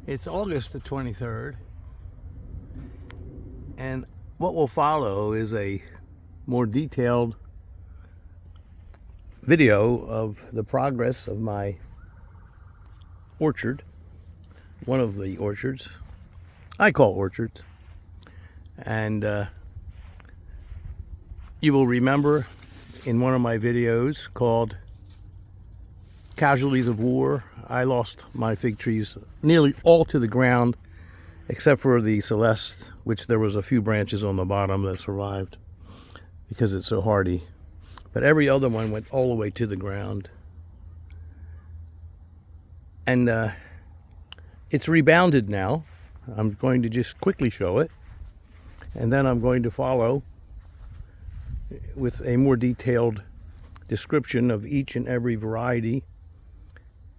It's August the 23rd, and what will follow is a more detailed video of the progress of my orchard, one of the orchards. I call orchards. And you will remember in one of my videos called Casualties of War, I lost my fig trees nearly all to the ground, except for the Celeste, which there was a few branches on the bottom that survived because it's so hardy. But every other one went all the way to the ground. And it's rebounded now. I'm going to just quickly show it. And then I'm going to follow with a more detailed description of each and every variety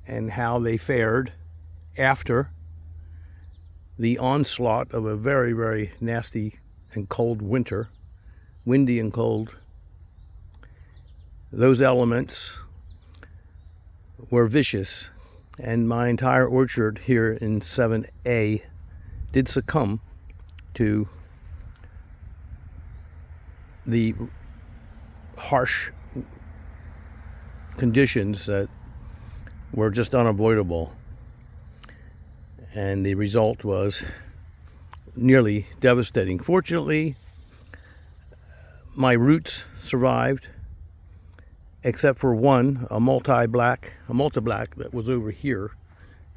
and how they fared after the onslaught of a very, very nasty and cold winter, windy and cold. Those elements were vicious, and my entire orchard here in 7A did succumb to the harsh conditions that were just unavoidable. And the result was nearly devastating. Fortunately, my roots survived, except for one, a multi-black that was over here,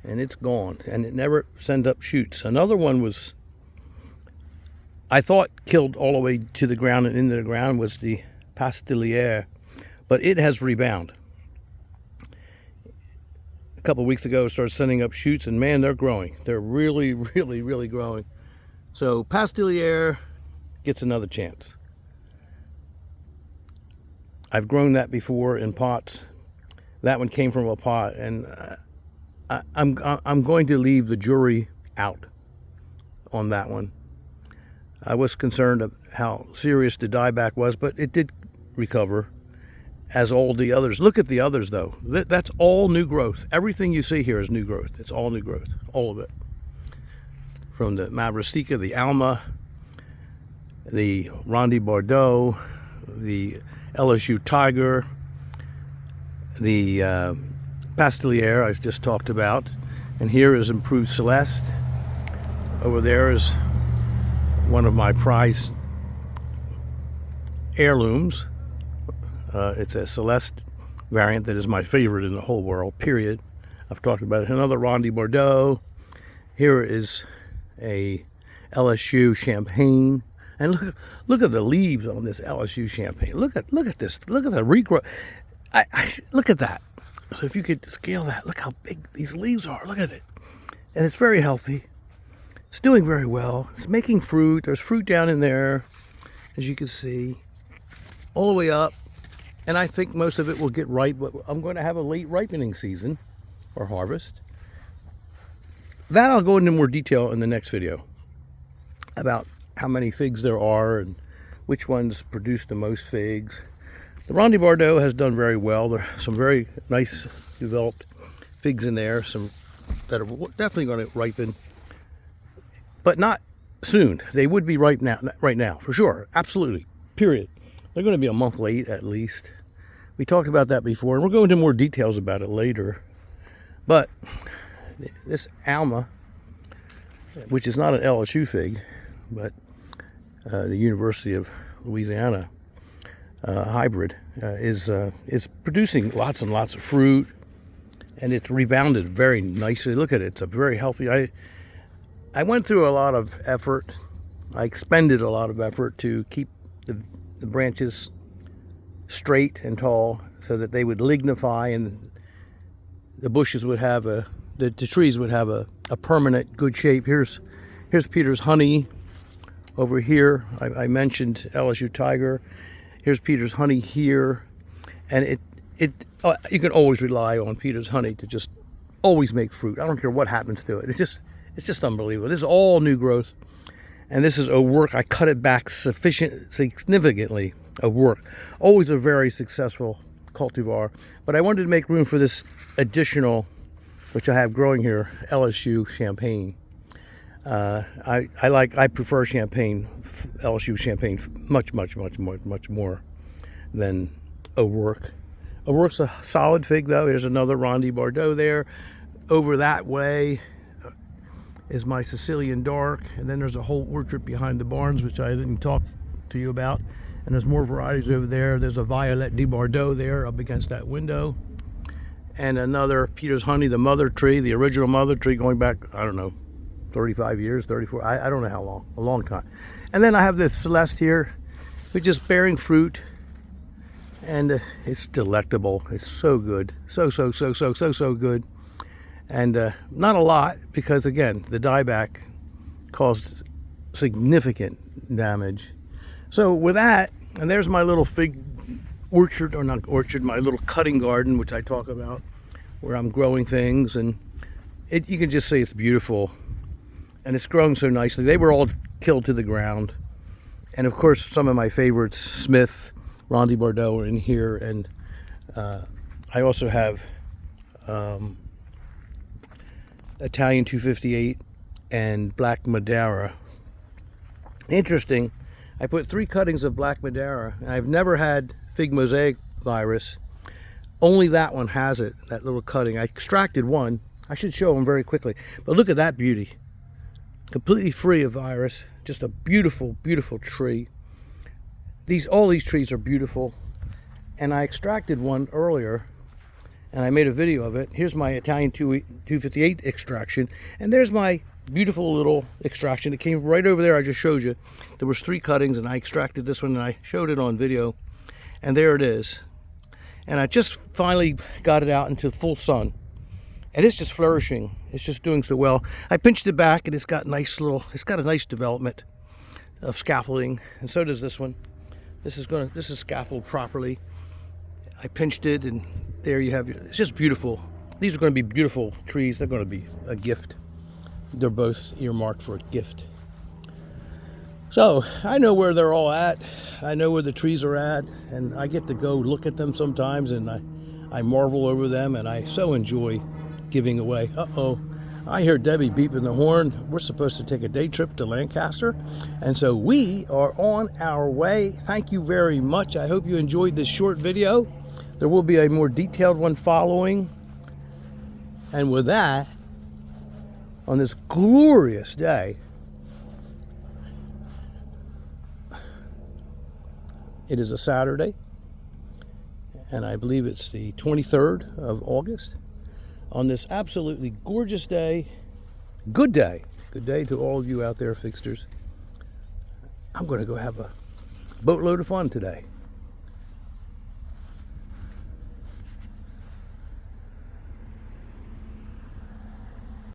and it's gone, and it never sent up shoots. Another one was, I thought, killed all the way to the ground and into the ground, was the Pastilliere, but it has rebounded. A couple of weeks ago, it started sending up shoots, and man, they're growing. They're really, really, really growing. So Pastilliere gets another chance. I've grown that before in pots. That one came from a pot, and I'm going to leave the jury out on that one. I was concerned of how serious the dieback was, but it did recover, as all the others. Look at the others, though. That's all new growth. Everything you see here is new growth. It's all new growth, all of it. From the Mabrasica, the Alma, the Ronde Bordeaux, the LSU Tiger, the Pastilliere I just talked about, and here is improved Celeste. Over there is one of my prized heirlooms. It's a Celeste variant that is my favorite in the whole world, period. I've talked about it. Another Ronde Bordeaux. Here is a LSU Champagne. And look at the leaves on this LSU Champagne. Look at this. Look at the regrowth. Look at that. So if you could scale that, look how big these leaves are. Look at it. And it's very healthy. It's doing very well. It's making fruit. There's fruit down in there, as you can see, all the way up. And I think most of it will get ripe, but I'm going to have a late ripening season or harvest. That I'll go into more detail in the next video about how many figs there are and which ones produce the most figs. The Ronde Bordeaux has done very well. There are some very nice developed figs in there, some that are definitely going to ripen, but not soon. They would be ripe now, right now, for sure, absolutely, period. They're going to be a month late at least. We talked about that before, and we'll go into more details about it later. But this Alma, which is not an LSU fig, but the University of Louisiana hybrid, is producing lots and lots of fruit, and it's rebounded very nicely. Look at it; it's a very healthy. I went through a lot of effort. I expended a lot of effort to keep the branches straight and tall so that they would lignify and the bushes would have the trees would have a permanent good shape. Here's Peter's Honey over here. I mentioned LSU Tiger. Here's Peter's Honey here, and you can always rely on Peter's Honey to just always make fruit. I don't care what happens to it. It's just unbelievable. This is all new growth, and this is a work. I cut it back significantly. A work, always a very successful cultivar, but I wanted to make room for this additional which I have growing here, LSU Champagne. I prefer Champagne, LSU Champagne, much more than O'Rourke. O'Rourke's a solid fig though. Here's another Ronde Bordeaux there. Over that way is my Sicilian Dark, and then there's a whole orchard behind the barns, which I didn't talk to you about. And there's more varieties over there. There's a Violette de Bordeaux there up against that window. And another Peter's Honey, the mother tree, the original mother tree going back, I don't know, 35 years, 34, I don't know how long, a long time. And then I have the Celeste here, which is bearing fruit, and it's delectable. It's so good, so good. And not a lot, because again, the dieback caused significant damage. So with that, and there's my little fig orchard, or not orchard, my little cutting garden, which I talk about, where I'm growing things, and you can just see it's beautiful. And it's growing so nicely. They were all killed to the ground. And of course, some of my favorites, Smith, Ronde Bordeaux, are in here. And I also have Italian 258 and Black Madeira. Interesting, I put 3 cuttings of Black Madeira. And I've never had fig mosaic virus. Only that one has it, that little cutting. I extracted one. I should show them very quickly. But look at that beauty. Completely free of virus. Just a beautiful, beautiful tree. All these trees are beautiful. And I extracted one earlier, and I made a video of it. Here's my Italian 258 extraction, and there's my beautiful little extraction. It came right over there. I just showed you. There was 3 cuttings, and I extracted this one, and I showed it on video. And there it is. And I just finally got it out into full sun. And it's just flourishing. It's just doing so well. I pinched it back, and it's got a nice development of scaffolding, and so does this one. This is scaffolded properly. I pinched it, and there you have it. It's just beautiful. These are going to be beautiful trees. They're going to be a gift. They're both earmarked for a gift. So I know where they're all at. I know where the trees are at, and I get to go look at them sometimes, and I marvel over them, and I so enjoy giving away. I hear Debbie beeping the horn. We're supposed to take a day trip to Lancaster, and so we are on our way. Thank you very much. I hope you enjoyed this short video. There will be a more detailed one following. And with that, on this glorious day, it is a Saturday, and I believe it's the 23rd of August. On this absolutely gorgeous day, good day to all of you out there, fixters. I'm going to go have a boatload of fun today.